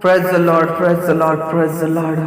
Praise the Lord, praise the Lord, praise the Lord.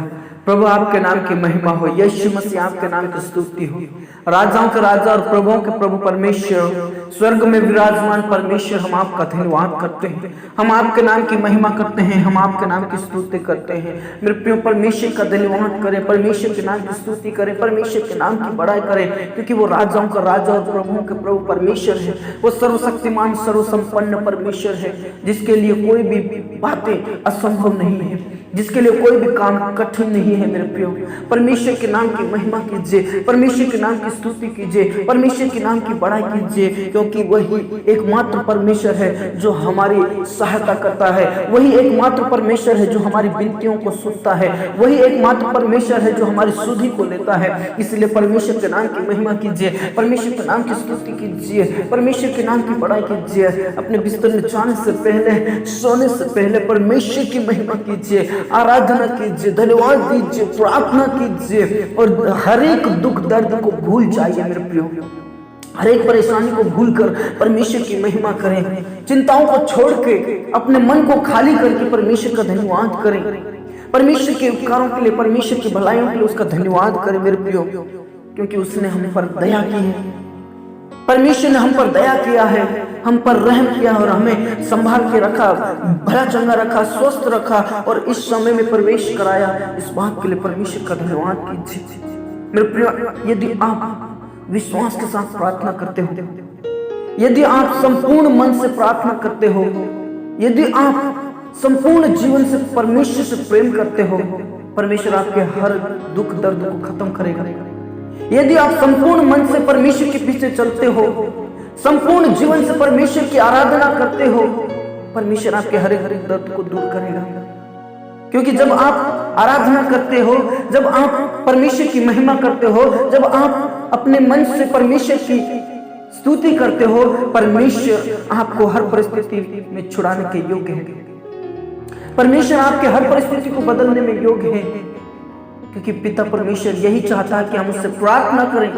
प्रभु आपके नाम की महिमा हो, यीशु मसीह आपके नाम की स्तुति हो। राजाओं के राजा और प्रभुओं के प्रभु परमेश्वर, स्वर्ग में विराजमान परमेश्वर, हम आपका धन्यवाद करते हैं, हम आपके नाम की महिमा करते हैं, हम आपके नाम की स्तुति करते हैं। मेरे प्रिय परमेश्वर का धन्यवाद करें, परमेश्वर के नाम की स्तुति करें, परमेश्वर के नाम की बड़ाई करें, क्योंकि वो राजाओं का राजा और प्रभुओं के प्रभु परमेश्वर है। वो सर्वशक्तिमान सर्वसंपन्न परमेश्वर है, जिसके लिए कोई भी बातें असंभव नहीं है, जिसके लिए कोई भी काम कठिन नहीं है। मेरे प्रियो, परमेश्वर के नाम की महिमा कीजिए, परमेश्वर के नाम की स्तुति कीजिए, परमेश्वर के नाम की बड़ाई कीजिए, क्योंकि वही एकमात्र परमेश्वर है जो हमारी सहायता करता है, वही एकमात्र परमेश्वर है जो हमारी विनतियों को सुनता है, वही एकमात्र परमेश्वर है जो हमारी सुधि को लेता है। इसलिए परमेश्वर के नाम की महिमा कीजिए, परमेश्वर के नाम की स्तुति कीजिए, परमेश्वर के नाम की बड़ाई कीजिए। अपने बिस्तर में जाने से पहले, सोने से पहले परमेश्वर की महिमा कीजिए, आराधना कीजिए, धन्यवाद दीजिए, प्रार्थना कीजिए और हर एक दुख दर्द को भूल जाइए। मेरे प्रियो, हर एक परेशानी को भूलकर परमेश्वर की महिमा करें, चिंताओं को छोड़ के अपने मन को खाली करके परमेश्वर का धन्यवाद करें, परमेश्वर के उपकारों के लिए, परमेश्वर की भलाइयों के लिए उसका धन्यवाद करें। मेरे प्रियो, क्योंकि उसने हम पर दया की है, परमेश्वर ने हम पर दया किया है, हम पर रहम किया और हमें संभाल के रखा, भला चंगा रखा, स्वस्थ रखा और इस समय में प्रवेश कराया। इस बात के लिए परमेश्वर का धन्यवाद कीजिए। मेरे प्रिय, यदि आप विश्वास के साथ प्रार्थना करते हो, यदि आप संपूर्ण मन से प्रार्थना करते हो, यदि आप संपूर्ण जीवन से परमेश्वर से प्रेम करते हो, परमेश्वर आपके हर दुख दर्द को खत्म करेगा। यदि आप संपूर्ण मन से परमेश्वर के पीछे चलते हो, संपूर्ण जीवन से परमेश्वर की आराधना करते हो, परमेश्वर आपके हर एक दर्द को दूर करेगा। क्योंकि जब आप आराधना करते हो, जब आप परमेश्वर की महिमा करते हो, जब आप अपने मन से परमेश्वर की स्तुति करते हो, परमेश्वर आपको हर परिस्थिति में छुड़ाने के योग्य है। परमेश्वर आपके हर परिस्थिति को बदलने में योग्य है, क्योंकि पिता परमेश्वर यही चाहता है कि हम उससे प्रार्थना करें,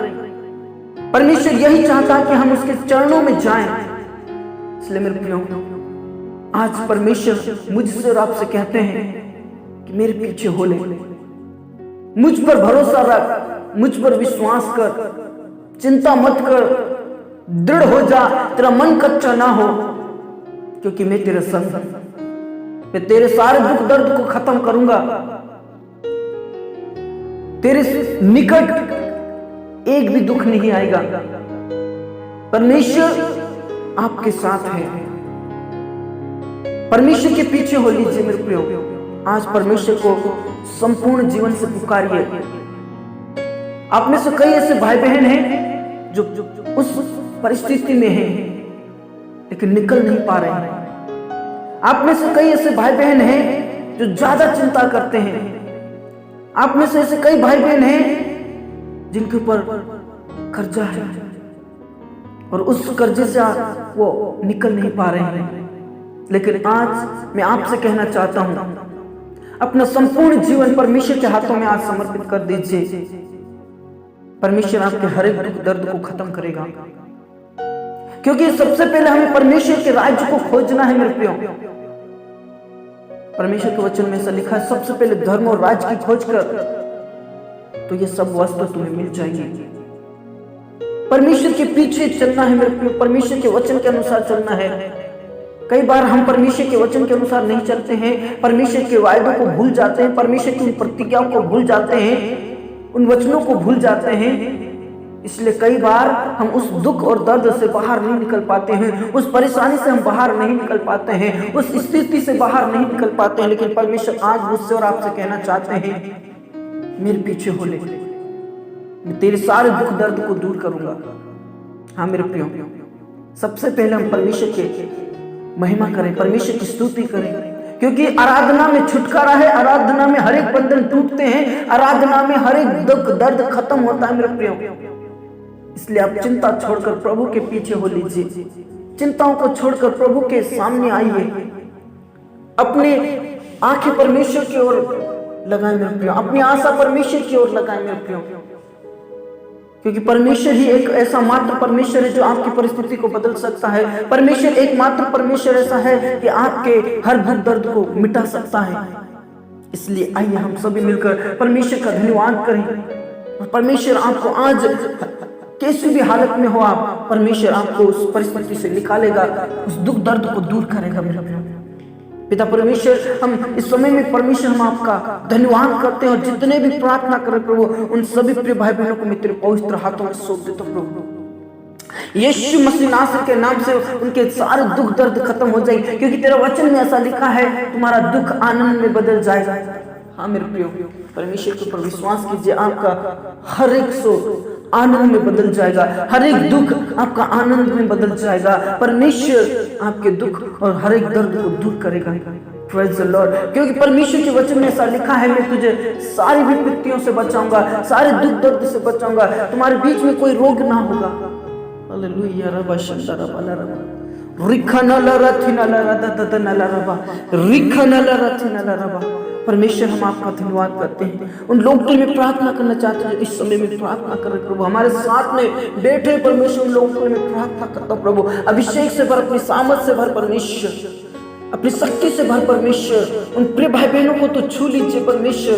परमेश्वर यही चाहता है कि हम उसके चरणों में जाएं। इसलिए मेरे प्रियो, आज परमेश्वर मुझसे और आपसे कहते हैं कि मेरे पीछे हो ले, मुझ पर भरोसा रख, मुझ पर विश्वास कर, चिंता मत कर, दृढ़ हो जा, तेरा मन कच्चा ना हो, क्योंकि मैं तेरे संग हूं, मैं तेरे सारे दुख दर्द को खत्म करूंगा, तेरे निकट एक भी दुख नहीं आएगा। परमेश्वर आपके साथ है, परमेश्वर के पीछे हो लीजिए। मेरे प्रियो, आज परमेश्वर को संपूर्ण जीवन से पुकारिए। आप में से कई ऐसे भाई बहन हैं जो उस परिस्थिति में हैं लेकिन निकल नहीं पा रहे हैं। आप में से कई ऐसे भाई बहन हैं जो ज्यादा चिंता करते हैं। आप में से ऐसे कई भाई बहन हैं जिनके ऊपर कर्जा है और उस कर्जे से वो निकल नहीं पा रहे हैं। लेकिन आज मैं आपसे कहना चाहता हूं, अपना संपूर्ण जीवन परमेश्वर के हाथों में आज समर्पित कर दीजिए। परमेश्वर आपके हर एक दुख दर्द को खत्म करेगा, क्योंकि सबसे पहले हमें परमेश्वर के राज्य को खोजना है। मेरे प्रियो, परमेश्वर के वचन में ऐसा लिखा है, सबसे पहले धर्म और राज्य की खोज कर, तो ये सब वस्तु तुम्हें मिल जाएगी। परमेश्वर के पीछे चलना है मेरे प्रियो, परमेश्वर के वचन के अनुसार चलना है। कई बार हम परमेश्वर के वचन के अनुसार नहीं चलते हैं, परमेश्वर के वायदों को भूल जाते हैं, परमेश्वर की उन प्रतिज्ञाओं को भूल जाते हैं, उन वचनों को भूल जाते हैं। इसलिए कई बार हम उस दुख और दर्द से बाहर नहीं निकल पाते हैं, उस परेशानी से हम बाहर नहीं निकल पाते हैं, उस स्थिति से बाहर नहीं निकल पाते हैं। लेकिन परमेश्वर आज मुझसे और आपसे कहना चाहते हैं, मेरे पीछे हो ले, मैं तेरे सारे दुख दर्द को दूर करूंगा। हाँ मेरे प्रियो, सबसे पहले हम परमेश्वर के महिमा करें, परमेश्वर की स्तुति करें, क्योंकि आराधना में छुटकारा है, आराधना में हर एक बंधन टूटते हैं, आराधना में हर एक दुख दर्द खत्म होता है। मेरे प्रियो, इसलिए आप चिंता छोड़कर प्रभु के पीछे हो लीजिए, चिंताओं को छोड़कर प्रभु के सामने आइए, अपनी आंखें परमेश्वर की ओर लगाएं मेरे प्रियो, अपनी आशा परमेश्वर की ओर लगाएं मेरे प्रियो। क्योंकि परमेश्वर ही एक ऐसा मात्र परमेश्वर है जो आपकी परिस्थिति को बदल सकता है। परमेश्वर एकमात्र परमेश्वर ऐसा है कि आपके हर दुख दर्द को मिटा सकता है। इसलिए आइए हम सभी मिलकर परमेश्वर का धन्यवाद करें। परमेश्वर आपको आज कैसी भी हालत में हो आप, परमेश्वर आपको उस परिस्थिति से निकालेगा, उस दुख दर्द को दूर करेगा। मेरे पिता परमेश्वर, हम इस समय में परमेश्वर हम आपका धन्यवाद करते हैं और जितने भी प्रार्थना करें प्रभु, उन सभी प्रिय भाई बहनों को मैं तेरे पवित्र हाथों में सौंप देता हूं प्रभु। यीशु मसीह नासरी के नाम से उनके सारे दुख दर्द खत्म हो जाएंगे, क्योंकि तेरा वचन में ऐसा लिखा है तुम्हारा दुख आनंद में बदल जाएगा। हाँ मेरे प्रियो, परमेश्वर के ऊपर विश्वास कीजिए, आपका हर एक सो आनंद में बदल जाएगा, हर एक दुख आपका आनंद में बदल जाएगा। परमेश्वर आपके दुख और हर एक दर्द को दूर करेगा। प्रेज़ द लॉर्ड, क्योंकि परमेश्वर के वचन में ऐसा लिखा है, मैं तुझे सारी विपत्तियों से बचाऊंगा, सारे दुख दर्द से बचाऊंगा, तुम्हारे बीच में कोई रोग ना होगा। हालेलुया। रबा शंदरा बाला रबा रिखना ला रथिना ला रदा ला रबा रिखना ला रथिना ला रबा। परमेश्वर हम आपका धन्यवाद करते हैं। उन लोगों के लिए मैं प्रार्थना करना चाहते हैं इस समय में प्रार्थना करें प्रभु, हमारे साथ में बैठे परमेश्वर, उन लोगों के लिए मैं प्रार्थना करता हूँ प्रभु, अभिषेक से भर, अपनी सामर्थ से भर परमेश्वर, अपनी शक्ति से भर परमेश्वर। उन प्रिय भाई बहनों को तो छू लीजिए परमेश्वर,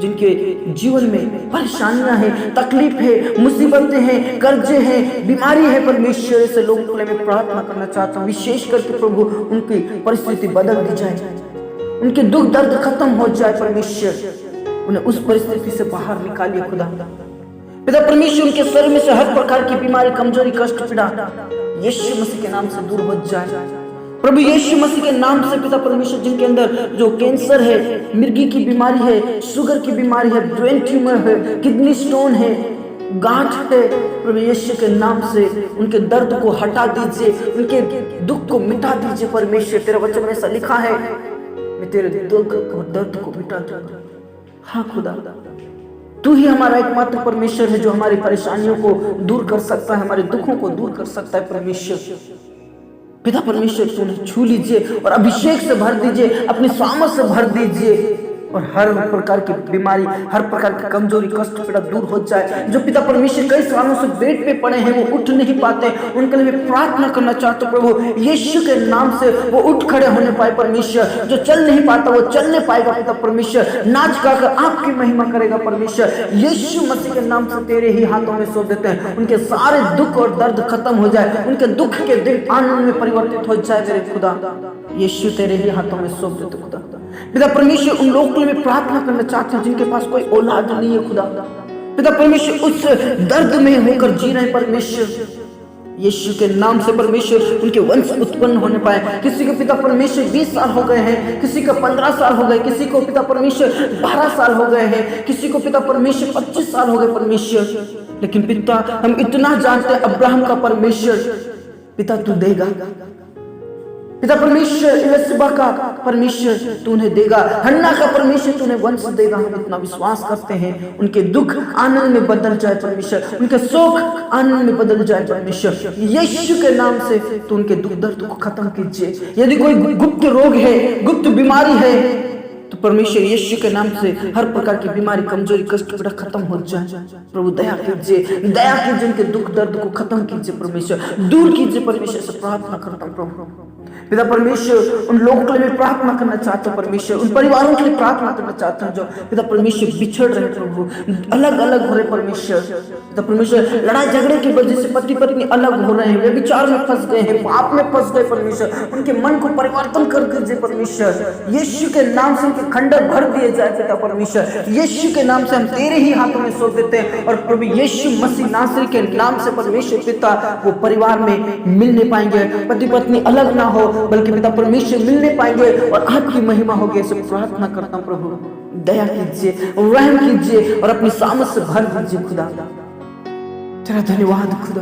जिनके जीवन में परेशानियां हैं, तकलीफ है, मुसीबतें हैं, कर्जे हैं, बीमारी है परमेश्वर, ऐसे लोगों के लिए मैं प्रार्थना करना चाहता हूँ। विशेष करके प्रभु उनकी परिस्थिति बदल दी जाए, उनके दुख दर्द खत्म हो जाए परमेश्वर, उन्हें उस परिस्थिति से बाहर निकालिए खुदा। पिता परमेश्वर उनके शरीर में से हर प्रकार की बीमारी, कमजोरी, कष्ट, पीड़ा यीशु मसीह के नाम से दूर हो जाए प्रभु। यीशु मसीह के नाम से पिता परमेश्वर, जिनके अंदर जो कैंसर है, मिर्गी की बीमारी है, शुगर की बीमारी है, ब्रेन ट्यूमर है, किडनी स्टोन है, गांठ है, प्रभु यीशु के नाम से उनके दर्द को हटा दीजिए, उनके दुख को मिटा दीजिए परमेश्वर। तेरे वचन में ऐसा लिखा है, मैं तेरे दुख और दर्द को मिटा दूंगा। हाँ खुदा, तू ही हमारा एकमात्र परमेश्वर है जो हमारी परेशानियों को दूर कर सकता है, हमारे दुखों को दूर कर सकता है परमेश्वर। पिता परमेश्वर उन्हें छू लीजिए और अभिषेक से भर दीजिए, अपनी सामर्थ से भर दीजिए, और हर प्रकार की बीमारी, हर प्रकार की कमजोरी, कष्ट, पीड़ा दूर हो जाए। जो पिता परमेश्वर कई सालों से बेड पे पड़े हैं, वो उठ नहीं पाते, उनके लिए मैं प्रार्थना करना चाहता हूँ प्रभु, यीशु के नाम से वो उठ खड़े होने पाए परमेश्वर। जो चल नहीं पाता वो चलने पाएगा पिता परमेश्वर, नाच गाकर आपकी महिमा करेगा परमेश्वर। यीशु मसीह के नाम से तेरे ही हाथों में सौंप देते हैं, उनके सारे दुख और दर्द खत्म हो जाए, उनके दुख के दिन आनंद में परिवर्तित हो जाए मेरे खुदा। यीशु तेरे ही हाथों में सौंप देते खुदा। पिता परमेश्वर उन लोगों के लिए मैं प्रार्थना करना चाहता हूँ जिनके पास कोई औलाद नहीं है खुदा। पिता परमेश्वर उस दर्द में होकर जी रहे परमेश्वर, यीशु के नाम से परमेश्वर उनके वंश उत्पन्न होने पाए। किसी को पिता परमेश्वर 20 साल हो गए हैं, किसी को 15 साल हो गए, किसी को पिता परमेश्वर 12 साल हो गए हैं, किसी को पिता परमेश्वर 25 साल हो गए परमेश्वर। लेकिन पिता हम इतना जानते हैं, अब्राहम का परमेश्वर पिता तू देगा, पिता परमेश्वर इलिशबा का परमेश्वर तू उन्हें देगा, हन्ना का परमेश्वर तूने वंश देगा। हम इतना विश्वास करते हैं, उनके दुख आनंद में बदल जाए परमेश्वर, उनके शोक आनंद में बदल जाए परमेश्वर। यीशु के नाम से तू उनके दुख दर्द को खत्म कीजिए। यदि कोई गुप्त रोग है, गुप्त बीमारी है, तो परमेश्वर यीशु के नाम से हर प्रकार की बीमारी, कमजोरी, कष्ट, पीड़ा खत्म हो जाए। प्रभु दया कीजिए, दया कीजिए, उनके दुख दर्द को खत्म कीजिए परमेश्वर, दूर कीजिए परमेश्वर से प्रार्थना करता हूँ प्रभु। पिता परमेश्वर उन लोगों के लिए मैं प्रार्थना करना चाहता हूँ परमेश्वर, उन परिवारों के लिए प्रार्थना करना चाहता हूँ जो पिता परमेश्वर बिछड़ रहे प्रभु, अलग अलग हो रहे परमेश्वर। पिता परमेश्वर लड़ाई झगड़े की वजह से पति पत्नी अलग हो रहे हैं, वे विचार में फंस गए हैं, पाप में फंस गए परमेश्वर, उनके मन को परिवर्तन कर दीजिए परमेश्वर। यीशु के नाम से उनके खंडर भर दिए जाए पिता परमेश्वर। यीशु के नाम से हम तेरे ही हाथों में सौंप देते हैं, और प्रभु यीशु मसीह नासरी के नाम से परमेश्वर पिता वो परिवार में मिल नहीं पाएंगे, पति पत्नी अलग ना हो, बल्कि पिता परमेश्वर मिलने पाएंगे और आपकी महिमा होगी। ऐसे प्रार्थना करता हूँ प्रभु, दया कीजिए, रहम कीजिए और अपनी सामर्थ से भर दीजिए खुदा। तेरा धन्यवाद खुदा,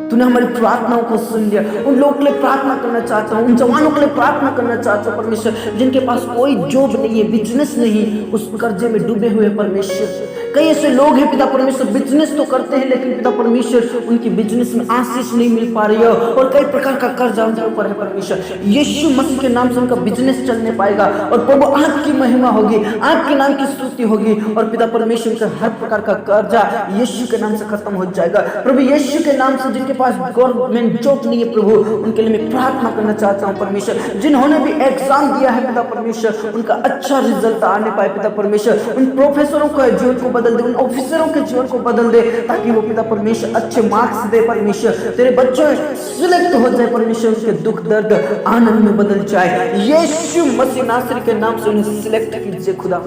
तूने हमारी प्रार्थनाओं को सुन लिया। उन लोगों के लिए प्रार्थना करना चाहता हूँ, उन जवानों के लिए प्रार्थना करना चाहता हूँ परमेश्वर जिनके पास कोई जॉब नहीं है, बिजनेस नहीं, उस कर्जे में डूबे हुए परमेश्वर। कई ऐसे लोग हैं पिता परमेश्वर, बिजनेस तो करते हैं लेकिन पिता परमेश्वर उनकी बिजनेस में आशीष नहीं मिल पा रही है और कई प्रकार का कर्जा उनके ऊपर है परमेश्वर। यीशु मसीह के नाम से उनका बिजनेस चलने पाएगा और प्रभु आपकी महिमा होगी, आपके नाम की स्तुति होगी और पिता परमेश्वर का हर प्रकार का कर्जा यीशु के नाम से खत्म हो जाएगा। प्रभु यीशु के नाम से जिनके पास गवर्नमेंट जॉब नहीं है प्रभु, उनके लिए मैं प्रार्थना करना चाहता हूँ परमेश्वर। जिन्होंने भी एग्जाम दिया है पिता परमेश्वर, उनका अच्छा रिजल्ट आने पाए पिता परमेश्वर। उन प्रोफेसरों का जीवन को बदल दे, उन ऑफिसरों के जीवन को बदल दे, ताकि वो पिता परमेश्वर अच्छे मार्क्स दे परमेश्वर। तेरे बच्चों सिलेक्ट हो जाए परमेश्वर, उनके दुख दर्द आनंद में बदल जाए। यीशु मसीह नासरी के नाम से उन्हें सिलेक्ट कीजिए खुदा।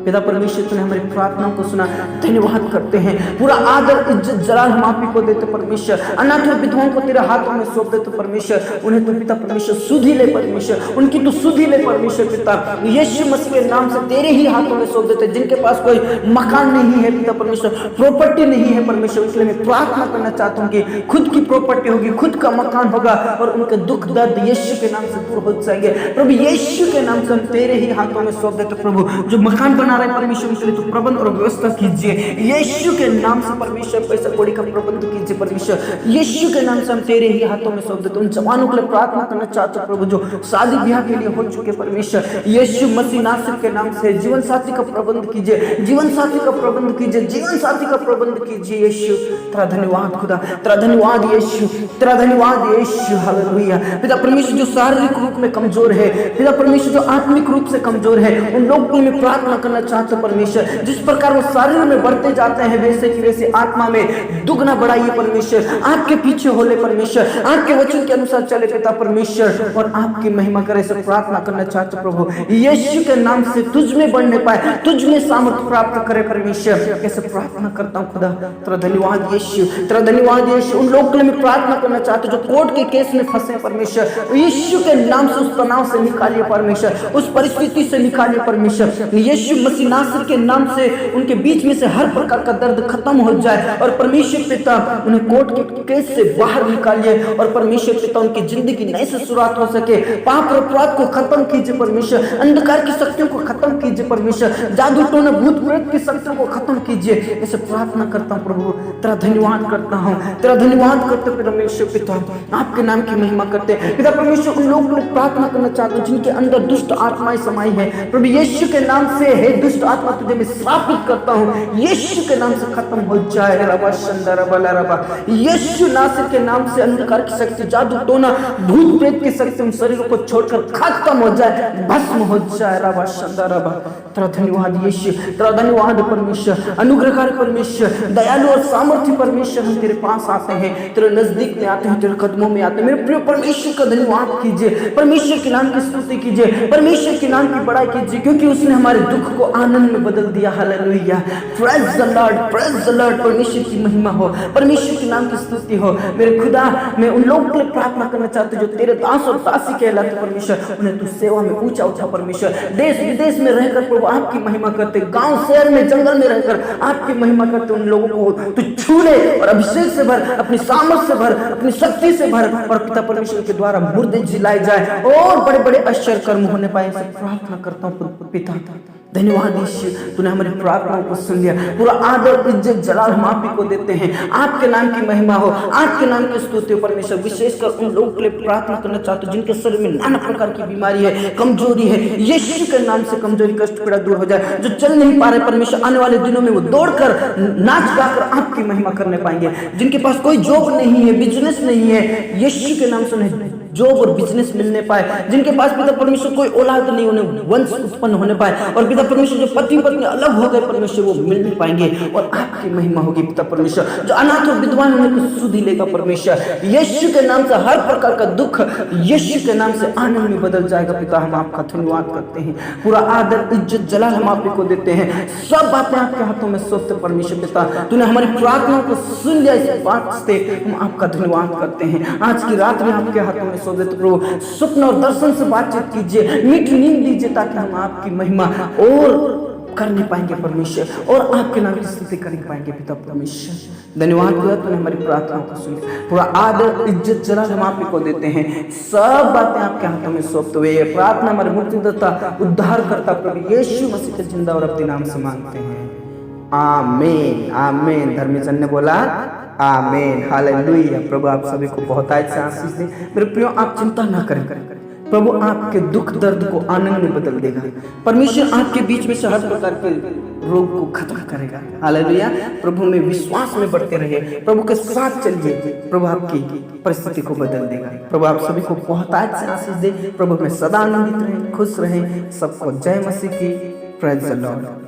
पिता परमेश्वर तूने हमारी प्रार्थनाओं को सुना, धन्यवाद करते हैं। पूरा आदर इज्जत जलाल हम आप ही को देते परमेश्वर। अनाथ और विधवाओं को तेरे हाथों में सौंप देते परमेश्वर। उन्हें तू पिता परमेश्वर सुधि ले परमेश्वर, उनकी तू सुधि ले परमेश्वर पिता। यीशु मसीह के नाम से तेरे ही हाथों में सौंप देते। जिनके पास कोई मकान नहीं है पिता परमेश्वर, प्रॉपर्टी नहीं है परमेश्वर, इसलिए मैं प्रार्थना करना चाहता हूँ कि खुद की प्रॉपर्टी होगी, खुद का मकान होगा और उनके दुख दर्द यीशु के नाम से दूर हो जाएंगे। प्रभु यीशु के नाम से हम तेरे ही हाथों में सौंप देते प्रभु। जो मकान बना रहे परमेश्वर, उसके लिए तो प्रबंध और व्यवस्था कीजिए यीशु के नाम से परमेश्वर। पैसा कौड़ी का प्रबंध कीजिए परमेश्वर, यीशु के नाम से हम तेरे ही हाथों में सौंप देते। उन जवानों के लिए प्रार्थना करना चाहते प्रभु जो शादी ब्याह के लिए हो चुके परमेश्वर। यीशु मसीह नासरी के नाम से जीवन साथी का प्रबंध कीजिए, जीवन साथी का प्रबंध कीजिए, जीवन साथी का प्रबंध कीजिए यीशु। तेरा धन्यवाद खुदा, तेरा धन्यवाद यीशु, तेरा धन्यवाद यीशु। हालेलुया। पिता परमेश्वर जो शारीरिक रूप में कमजोर है, पिता परमेश्वर जो आत्मिक रूप से कमजोर है, उन लोगों में प्रार्थना करना चाहते परमेश्वर। जिस प्रकार वो शरीर में बढ़ते जाते हैं वैसे की वैसे आत्मा में दुगना बढ़ाइए परमेश्वर। आपके पीछे होले परमेश्वर, आपके वचन के अनुसार चले पिता परमेश्वर और आपकी महिमा करे। सब प्रार्थना करना चाहते प्रभु यीशु के नाम से तुझ में बढ़ने पाए, तुझ में सामर्थ्य प्राप्त करे परमेश्वर। ऐसे प्रार्थना करता हूँ खुदा। तेरा धन्यवाद यीशु, तेरा धन्यवाद यीशु। उन लोगों के लिए मैं प्रार्थना करना चाहता हूँ जो कोर्ट के केस में फंसे परमेश्वर, यीशु के नाम से उस तनाव से निकालिए परमेश्वर, उस परिस्थिति से निकालिए परमेश्वर। यीशु मसीह नासरी के नाम से उनके बीच में से हर प्रकार का दर्द खत्म हो जाए और परमेश्वर पिता उन्हें कोर्ट के केस से बाहर निकालिए और परमेश्वर पिता उनकी जिंदगी नई से शुरुआत हो सके। पाप और अपराध को खत्म कीजिए परमेश्वर, अंधकार की शक्तियों को खत्म कीजिए परमेश्वर, जादू टोना भूत प्रेत की शक्तियों को खत्म कीजिए। ऐसे प्रार्थना करता हूँ प्रभु, तेरा धन्यवाद करता हूँ, तेरा धन्यवाद करते परमेश्वर पिता। आपके नाम की महिमा करते पिता परमेश्वर। उन लोगों को प्रार्थना करना चाहता हूँ जिनके अंदर दुष्ट आत्माएं समाई है प्रभु यीशु के नाम से। हे दुष्ट आत्मा तुझे मैं स्थापित करता हूँ यीशु के नाम से खत्म हो जाए। रबा शंदर बला रबा, यीशु नासरी के नाम से अंधकार की शक्ति, जादू टोना भूत प्रेत की शक्ति उन शरीरों को छोड़कर खत्म हो जाए, भस्म हो जाए। रबा शंदर रबा। तेरा धन्यवाद यीशु, तेरा धन्यवाद परमेश्वर। अनुग्रहकारी परमेश्वर, दयालु और सामर्थ्य परमेश्वर, हम तेरे पास आते हैं, तेरे नजदीक में आते हैं, तेरे कदमों में आते हैं। मेरे प्रिय परमेश्वर का धन्यवाद कीजिए, परमेश्वर के नाम की स्तुति कीजिए, परमेश्वर के नाम की बड़ाई कीजिए, क्योंकि उसने हमारे दुख को आनंद में बदल दिया। Hallelujah, praise the Lord, praise the Lord. परमेश्वर की महिमा हो, परमेश्वर के नाम की स्तुति हो। मेरे खुदा, मैं उन लोगों के लिए प्रार्थना करना चाहते जो तेरे दास और दासी कहलाते परमेश्वर, उन्हें तू सेवा में ऊंचा उठा परमेश्वर। देश विदेश में रहकर प्रभु आपकी महिमा करते, गांव शहर में जंगल में रहकर आपकी महिमा करते उन लोगों को तू छू ले और अभिषेक से भर, अपनी सामर्थ से भर, अपनी शक्ति से भर और पिता परमेश्वर के द्वारा मुर्दे जिलाए जाए और बड़े बड़े आश्चर्य कर्म होने पाए। प्रार्थना करता हूँ पिता। धन्यवाद यीशु, तूने हमारी प्रार्थनाओं को सुन लिया। पूरा आदर इज्जत जलाल हम आप ही को देते हैं। आपके नाम की महिमा हो, आपके नाम की स्तुति हो परमेश्वर। विशेषकर उन लोगों के लिए प्रार्थना करना चाहते हो जिनके शरीर में नाना प्रकार की बीमारी है, कमजोरी है, यीशु के नाम से कमजोरी कष्ट पीड़ा दूर हो जाए। जो चल नहीं पा रहे परमेश्वर, आने वाले दिनों में वो दौड़कर नाच गाकर आपकी महिमा करने पाएंगे। जिनके पास कोई जॉब नहीं है, बिजनेस नहीं है, यीशु के नाम से उन्हें जॉब और बिजनेस मिलने पाए। जिनके पास पिता परमेश्वर कोई औलाद नहीं, उन्हें वंश उत्पन्न होने पाए। और पिता परमेश्वर जो पति पत्नी अलग हो गए परमेश्वर, वो मिल नहीं पाएंगे और आपकी महिमा होगी पिता परमेश्वर। जो अनाथ और विधवा उन्हें सुधि लेगा परमेश्वर। यीशु के नाम से हर प्रकार का दुख यीशु के नाम से आनंद में बदल जाएगा। पिता हम आपका धन्यवाद करते हैं। पूरा आदर इज्जत जलाल हम आप को देते हैं। सब बातें आपके हाथों में सौंपते परमेश्वर पिता। तूने हमारी प्रार्थनाओं को सुन लिया, इस बात से हम आपका धन्यवाद करते हैं। आज की रात में आपके हाथों में सौंप देते प्रभु। स्वप्न और दर्शन से बातचीत कीजिए, मीठी नींद दीजिए ताकि हम आपकी महिमा और करने पाएंगे परमेश्वर और आपके नाम की स्तुति करने पाएंगे पिता परमेश्वर। धन्यवाद खुदा, तूने हमारी प्रार्थनाओं को सुन। पूरा आदर इज्जत जलाल हम आप को देते हैं। सब बातें आपके हाथों में सौंपते हुए प्रार्थना हमारे मुक्तिदाता उद्धार करता प्रभु यीशु मसीह के जिंदा और अपने नाम से मांगते हैं, आमीन आमीन। धर्मीजन ने बोला आमीन, हालेलुया। प्रभु आप सभी को बहुत से आशीष दे। मेरे प्रियो, आप चिंता ना करें, प्रभु आपके दुख दर्द को आनंद में बदल देगा। परमेश्वर आपके बीच में से हर प्रकार के रोग को खत्म करेगा। हालेलुया। प्रभु में विश्वास में बढ़ते रहिए, प्रभु के साथ चलिए, प्रभु आपकी परिस्थिति को बदल देगा। प्रभु आप सभी को बहुत से आशीष दे। प्रभु में सदा आनंदित रहें, खुश रहें। सबको जय मसीह की। Praise the Lord.